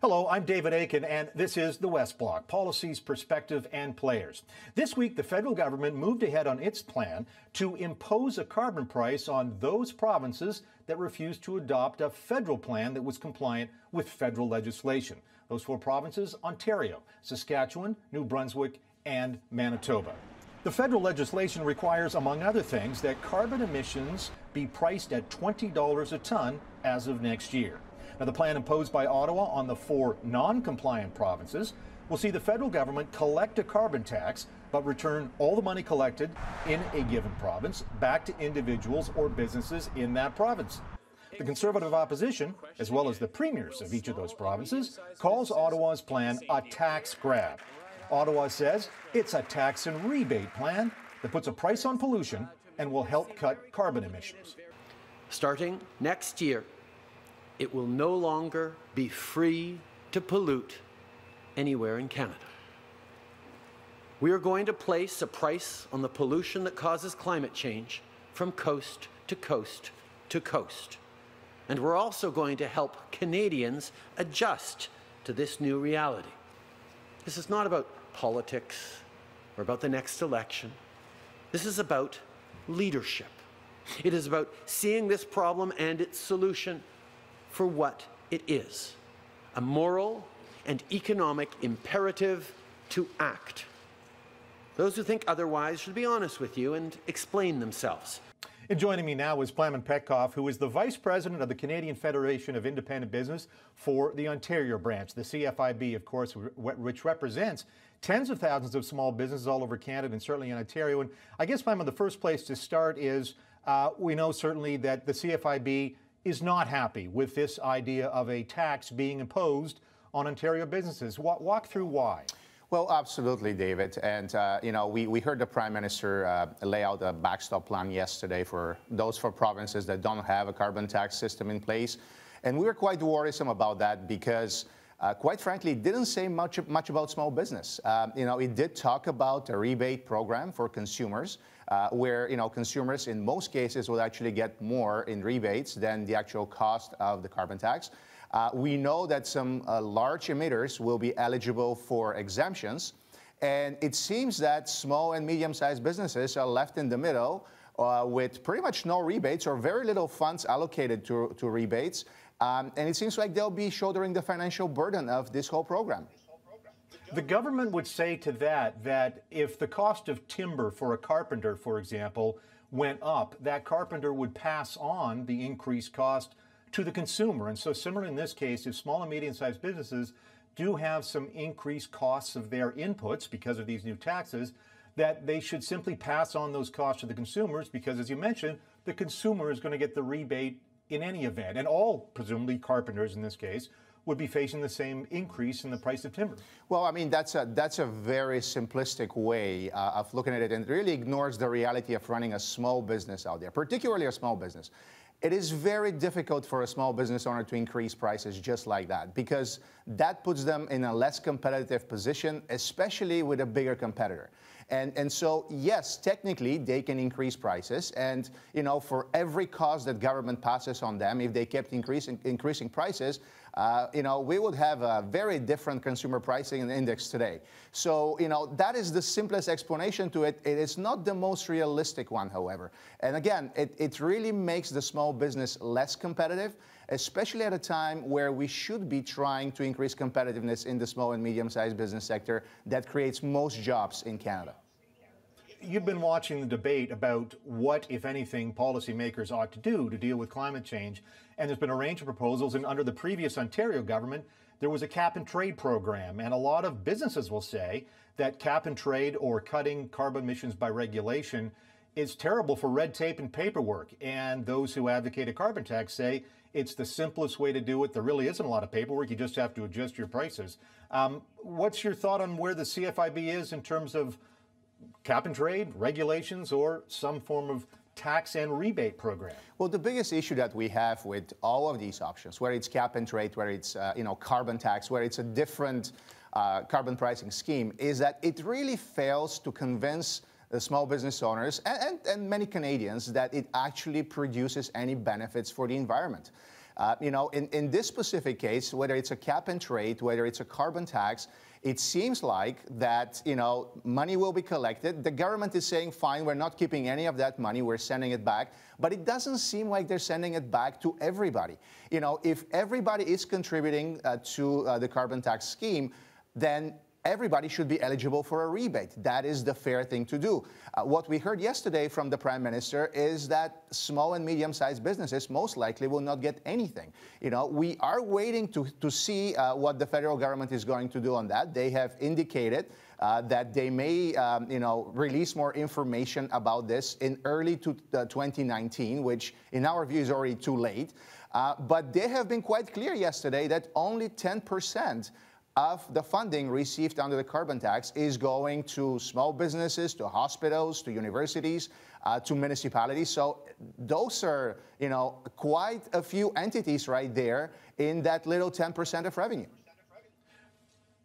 Hello, I'm David Aiken, and this is the West Block, Policies, Perspective, and Players. This week, the federal government moved ahead on its plan to impose a carbon price on those provinces that refused to adopt a federal plan that was compliant with federal legislation. Those four provinces: Ontario, Saskatchewan, New Brunswick, and Manitoba. The federal legislation requires, among other things, that carbon emissions be priced at $20 a ton as of next year. Now, the plan imposed by Ottawa on the four non-compliant provinces will see the federal government collect a carbon tax, but return all the money collected in a given province back to individuals or businesses in that province. The Conservative opposition, as well as the premiers of each of those provinces, calls Ottawa's plan a tax grab. Ottawa says it's a tax and rebate plan that puts a price on pollution and will help cut carbon emissions. Starting next year, it will no longer be free to pollute anywhere in Canada. We are going to place a price on the pollution that causes climate change from coast to coast to coast. And we're also going to help Canadians adjust to this new reality. This is not about politics or about the next election. This is about leadership. It is about seeing this problem and its solution for what it is: a moral and economic imperative to act. Those who think otherwise should be honest with you and explain themselves. And joining me now is Plamen Petkov, who is the Vice President of the Canadian Federation of Independent Business for the Ontario branch, the CFIB, of course, which represents tens of thousands of small businesses all over Canada and certainly in Ontario. And I guess, Plamen, the first place to start is we know certainly that the CFIB is not happy with this idea of a tax being imposed on Ontario businesses. Walk through why. Well, absolutely, David. And, we heard the Prime Minister lay out a backstop plan yesterday for those four provinces that don't have a carbon tax system in place. And we were quite worrisome about that because, quite frankly, it didn't say much about small business. It did talk about a rebate program for consumers, where consumers in most cases will actually get more in rebates than the actual cost of the carbon tax. We know that some large emitters will be eligible for exemptions, and it seems that small and medium-sized businesses are left in the middle with pretty much no rebates or very little funds allocated to rebates, and it seems like they'll be shouldering the financial burden of this whole program. The government would say to that if the cost of timber for a carpenter, for example, went up, that carpenter would pass on the increased cost to the consumer. And so similar in this case, if small and medium-sized businesses do have some increased costs of their inputs because of these new taxes, that they should simply pass on those costs to the consumers because, as you mentioned, the consumer is going to get the rebate in any event. And all, presumably, carpenters in this case would be facing the same increase in the price of timber. Well, I mean, that's a very simplistic way of looking at it, and it really ignores the reality of running a small business out there, particularly a small business. It is very difficult for a small business owner to increase prices just like that, because that puts them in a less competitive position, especially with a bigger competitor. And so, yes, technically they can increase prices, and for every cost that government passes on them, if they kept increasing prices, we would have a very different consumer pricing index today. So, that is the simplest explanation to it. It is not the most realistic one, however. And again, it really makes the small business less competitive, especially at a time where we should be trying to increase competitiveness in the small and medium-sized business sector that creates most jobs in Canada. You've been watching the debate about what, if anything, policymakers ought to do to deal with climate change, and there's been a range of proposals, and under the previous Ontario government, there was a cap-and-trade program, and a lot of businesses will say that cap-and-trade or cutting carbon emissions by regulation is terrible for red tape and paperwork, and those who advocate a carbon tax say it's the simplest way to do it. There really isn't a lot of paperwork. You just have to adjust your prices. What's your thought on where the CFIB is in terms of cap and trade, regulations, or some form of tax and rebate program? Well, the biggest issue that we have with all of these options, whether it's cap and trade, whether it's carbon tax, whether it's a different carbon pricing scheme, is that it really fails to convince the small business owners and many Canadians that it actually produces any benefits for the environment. In this specific case, whether it's a cap and trade, whether it's a carbon tax, it seems like that, money will be collected. The government is saying, fine, we're not keeping any of that money, we're sending it back. But it doesn't seem like they're sending it back to everybody. If everybody is contributing to the carbon tax scheme, then everybody should be eligible for a rebate. That is the fair thing to do. What we heard yesterday from the Prime Minister is that small and medium-sized businesses most likely will not get anything. We are waiting to see what the federal government is going to do on that. They have indicated that they may, release more information about this in early 2019, which in our view is already too late. But they have been quite clear yesterday that only 10% of the funding received under the carbon tax is going to small businesses, to hospitals, to universities, to municipalities. So those are, quite a few entities right there in that little 10% of revenue.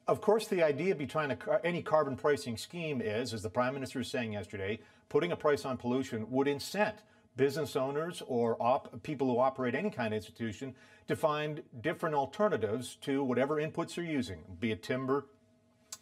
Of course, the idea behind any carbon pricing scheme is, as the Prime Minister was saying yesterday, putting a price on pollution would incent business owners or people who operate any kind of institution to find different alternatives to whatever inputs they're using, be it timber,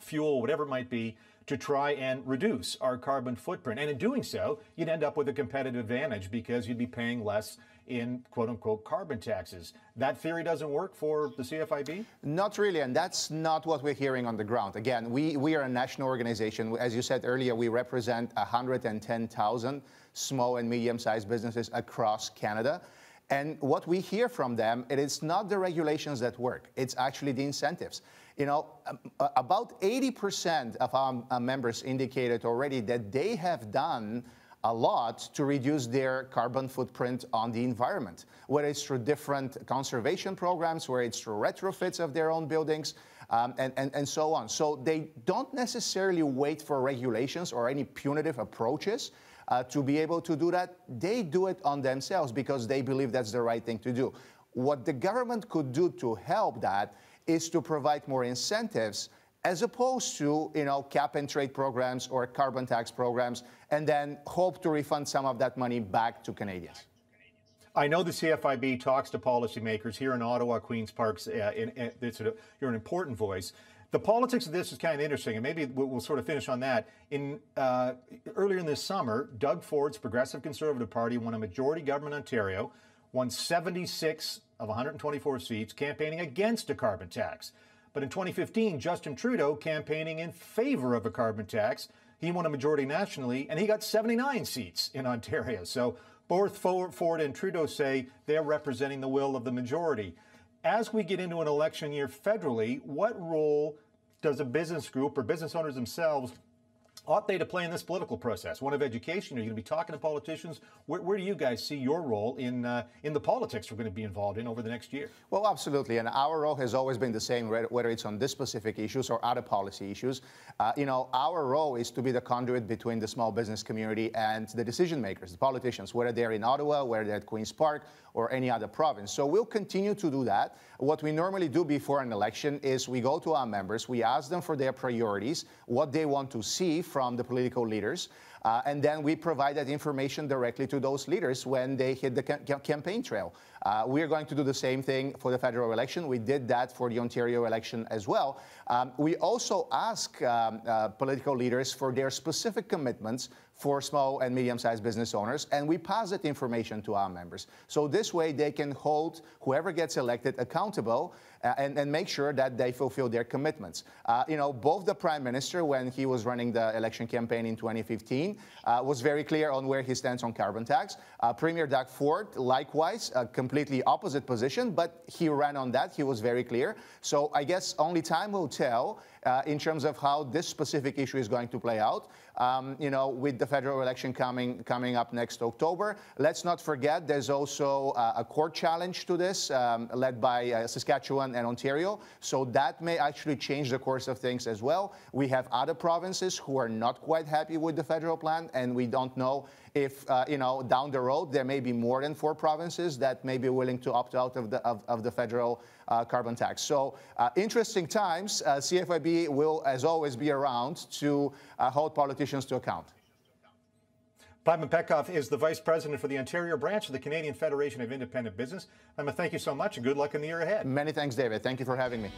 fuel, whatever it might be, to try and reduce our carbon footprint. And in doing so, you'd end up with a competitive advantage because you'd be paying less in quote-unquote carbon taxes. That theory doesn't work for the CFIB? Not really, and that's not what we're hearing on the ground. Again, we are a national organization. As you said earlier, we represent 110,000 small and medium-sized businesses across Canada. And what we hear from them, it is not the regulations that work. It's actually the incentives. About 80% of our members indicated already that they have done a lot to reduce their carbon footprint on the environment, whether it's through different conservation programs, whether it's through retrofits of their own buildings, and so on. So they don't necessarily wait for regulations or any punitive approaches to be able to do that. They do it on themselves because they believe that's the right thing to do. What the government could do to help that is to provide more incentives as opposed to, cap and trade programs or carbon tax programs, and then hope to refund some of that money back to Canadians. I know the CFIB talks to policymakers here in Ottawa, Queen's Park. You're an important voice. The politics of this is kind of interesting, and maybe we'll sort of finish on that. Earlier in this summer, Doug Ford's Progressive Conservative Party won a majority government in Ontario, won 76 of 124 seats, campaigning against a carbon tax. But in 2015, Justin Trudeau campaigning in favor of a carbon tax. He won a majority nationally, and he got 79 seats in Ontario. So both Ford and Trudeau say they're representing the will of the majority. As we get into an election year federally, what role does a business group or business owners themselves ought they to play in this political process? One of education, are you going to be talking to politicians? Where do you guys see your role in the politics we're going to be involved in over the next year? Well, absolutely. And our role has always been the same, whether it's on this specific issues or other policy issues. Our role is to be the conduit between the small business community and the decision makers, the politicians, whether they're in Ottawa, whether they're at Queen's Park, or any other province. So we'll continue to do that. What we normally do before an election is we go to our members, we ask them for their priorities, what they want to see from the political leaders, and then we provide that information directly to those leaders when they hit the campaign trail. We are going to do the same thing for the federal election. We did that for the Ontario election as well. We also ask political leaders for their specific commitments for small and medium-sized business owners, and we pass that information to our members. So this way they can hold whoever gets elected accountable and make sure that they fulfill their commitments. Both the Prime Minister, when he was running the election campaign in 2015, was very clear on where he stands on carbon tax. Premier Doug Ford, likewise, a completely opposite position, but he ran on that. He was very clear. So I guess only time will tell in terms of how this specific issue is going to play out. With the federal election coming up next October. Let's not forget there's also a court challenge to this led by Saskatchewan and Ontario. So that may actually change the course of things as well. We have other provinces who are not quite happy with the federal plan, and we don't know if, down the road there may be more than 4 provinces that may be willing to opt out of the federal carbon tax. So interesting times. CFIB will, as always, be around to hold politicians to account. Plamen Petkov is the Vice President for the Ontario branch of the Canadian Federation of Independent Business. Plamen, thank you so much and good luck in the year ahead. Many thanks, David. Thank you for having me.